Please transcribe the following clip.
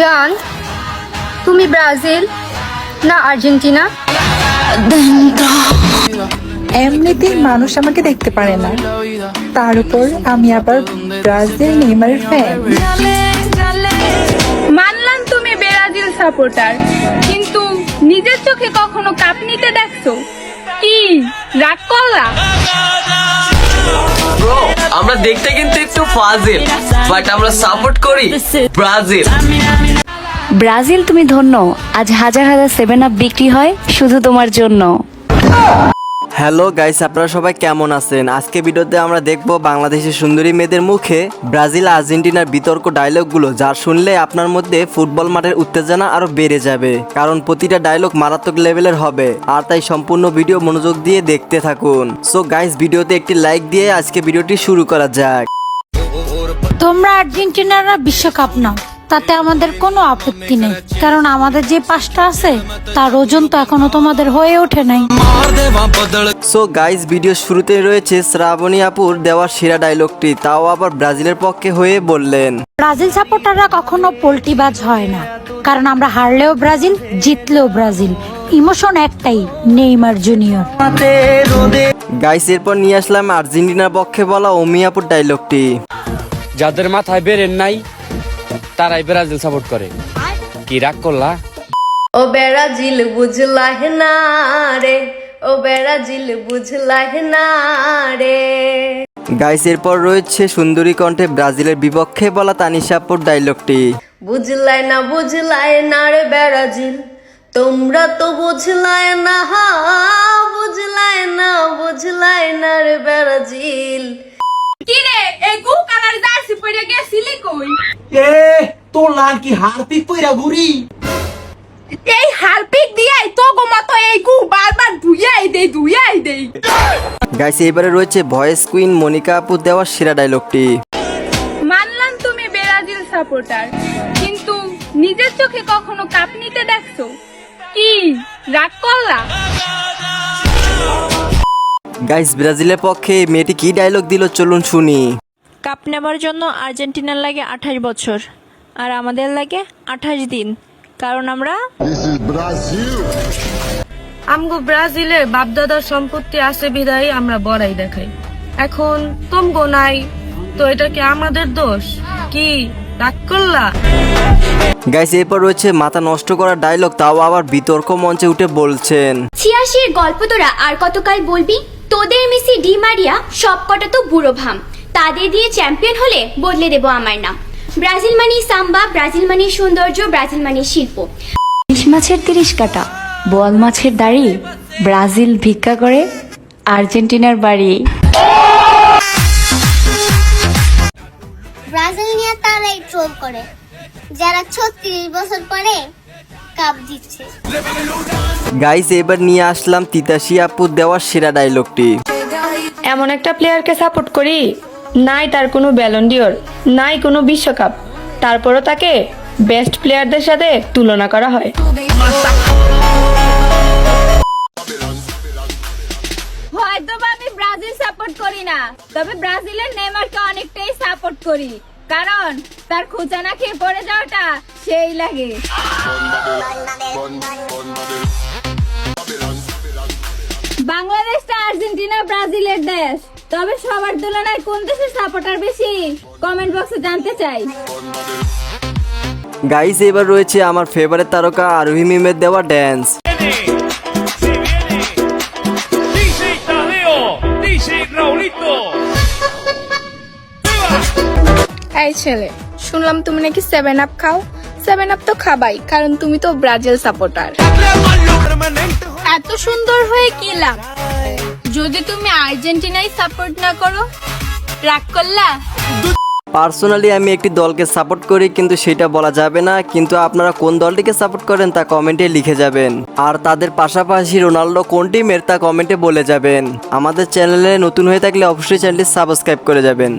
জান, তুমি ব্রাজিল না আর্জেন্টিনা? এমনিতেই মানুষ আমাকে দেখতে পারে না, তার উপর আমি আবার ব্রাজিল নেইমারের ফ্যান। মানলাম তুমি ব্রাজিল সাপোর্টার, কিন্তু নিজের চোখে কখনো কাপ নিতে দেখছো? কি রাগ করলা? ব্রো, আমরা দেখতে কিন্তু একটু ফাজিল, বাট আমরা সাপোর্ট করি ব্রাজিল। ব্রাজিল তুমি ধন্য, আজ হাজার হাজার 7 আপ বিক্রি হয় শুধু তোমার জন্য। হ্যালো গাইস, আপনারা সবাই কেমন আছেন? আজকে ভিডিওতে আমরা দেখব বাংলাদেশের সুন্দরী মেয়েদের মুখে ব্রাজিল আর্জেন্টিনার বিতর্ক ডায়লগগুলো, যার শুনলে আপনার মধ্যে ফুটবল মাঠের উত্তেজনা আরো বেড়ে যাবে, কারণ প্রতিটা ডায়লগ মারাত্মক লেভেলের হবে। আর তাই সম্পূর্ণ ভিডিও মনোযোগ দিয়ে দেখতে থাকুন। সো গাইস, ভিডিওতে একটি লাইক দিয়ে আজকে ভিডিওটি শুরু করা যাক। তোমরা আর্জেন্টিনারা বিশ্বকাপ নাও, তাতে আমাদের কোনো আপত্তি নেই, কারণ আমাদের যে পাঁচটা আছে তার ওজন তো এখনো তোমাদের হয়ে ওঠে নাই। সো গাইস, ভিডিও শুরুতে রয়েছে শ্রাবণী আপুর দেওয়া সেরা ডায়লগটি, তাও আবার ব্রাজিলের পক্ষে হয়ে বললেন। ব্রাজিল সাপোর্টাররা কখনো পোল্টিবাজ হয় না, কারণ আমরা হারলেও ব্রাজিল, জিতলেও ব্রাজিল। ইমোশন একটাই, নেইমার জুনিয়র। গাইস, এরপর নিয়ে আসলাম আর্জেন্টিনার পক্ষে বলা অমি আপুর ডায়লগটি। যাদের মাথায় বেরেন নাই তারাই ব্রাজিল সাপোর্ট করে। কি রাগ করলা? ও ব্রাজিল বুঝলা না রে, ও ব্রাজিল বুঝলা না রে। গাইস, এরপর রয়েছে সুন্দরী কণ্ঠে ব্রাজিলের বিপক্ষে বলা তানিশা আপুর ডায়লগটি। বুঝলাই না রে ব্রাজিল, তোমরা তো বুঝলাই না, বুঝলাই না রে ব্রাজিল। কি রে, এই গু কালার জার্সি পরে গেছিলি কই? তোর লাল কি হারপিক পইরা ঘুরি? এই হারপিক দিয়াই তো গো মতো এই গু বারবার ধুইয়াই দেই। গাইস, এবারে রয়েছে ভয়েস কুইন মনিকা আপু দেওয়া সেরা ডায়লগটি। মানলাম তুমি ব্রাজিল সাপোর্টার, কিন্তু নিজের চোখে কখনো কাপ নিতে দেখছো? কি রাগ করলা? গাইস, ব্রাজিলের পক্ষে মেয়েটি কি ডায়লগ দিল চলুন শুনি। কাপ নেবার জন্য আর্জেন্টিনার লাগে 28 বছর, আর আমাদের লাগে 28 দিন, কারণ আমরা আমগো ব্রাজিলের বাপদাদার সম্পত্তি আছে বিধায় আমরা বড়াই দেখাই। এখন তোমগো নাই, তো এটা কি আমাদের দোষ? কি রাগ করলা? গাইস, এরপর রয়েছে মাথা নষ্ট করা ডায়লগ, তাও আবার বিতর্ক মঞ্চে উঠে বলছেন। 86 এর গল্প তোরা আর কতকাল বলবি? তোদের মেসি ডি মারিয়া সব কটা তো বুড়ো ভাম, তাদের দিয়ে চ্যাম্পিয়ন হলে বদলে দেব আমার নাম। ব্রাজিল মানে সাম্বা, ব্রাজিল মানে সৌন্দর্য, ব্রাজিল মানে শিল্প। ইলিশ মাছের 30 কাটা, বোয়াল মাছের দাড়ি, ব্রাজিল ভিক্ষা করে আর্জেন্টিনার বাড়ি। ব্রাজিল নিয়ে তারাই ট্রোল করে যারা 36 বছর পরে কাপ জিতছে। গাইস, এবার নিয়ে আসলাম তিতাসি আপু দেওয়া সেরা ডায়লগটি। এমন একটা প্লেয়ারকে সাপোর্ট করি, নাই তার কোনো ব্যালন ডিওর, নাই কোনো বিশ্বকাপ, তারপরও তাকে বেস্ট প্লেয়ারদের সাথে তুলনা করা হয়। হয়তো আমি ব্রাজিল সাপোর্ট করি না, তবে ব্রাজিলের নেইমারকে অনেকটাই সাপোর্ট করি, কারণ তার খোঁচা না খেয়ে পড়ে যাওয়াটা সেই লাগে। বাংলাদেশটা আর্জেন্টিনা ব্রাজিলের দেশ, তবে সবার তুলনায় কোন দেশের সাপোর্টার বেশি কমেন্ট বক্সে জানতে চাই। গাইস, এবার রয়েছে আমার ফেভারিট তারকা আরোহী মিমের দেওয়া ড্যান্স। এই ছেলে, শুনলাম তুমি নাকি 7 আপ খাও। 7 আপ তো খাবাই, কারণ তুমি তো ব্রাজিল সাপোর্টার। এত সুন্দর হয়ে কি লাভ যদি তুমি আর্জেন্টিনাই সাপোর্ট না করো? রাগ করলা? পার্সোনালি আমি একটি দলকে সাপোর্ট করি, কিন্তু সেটা বলা যাবে না। কিন্তু আপনারা কোন দলটিকে সাপোর্ট করেন তা কমেন্টে লিখে যাবেন, আর তাদের পাশাপাশি রোনাল্ডো কোন টিমের তা কমেন্টে বলে যাবেন। আমাদের চ্যানেলে নতুন হয়ে থাকলে অবশ্যই চ্যানেলটি সাবস্ক্রাইব করে যাবেন।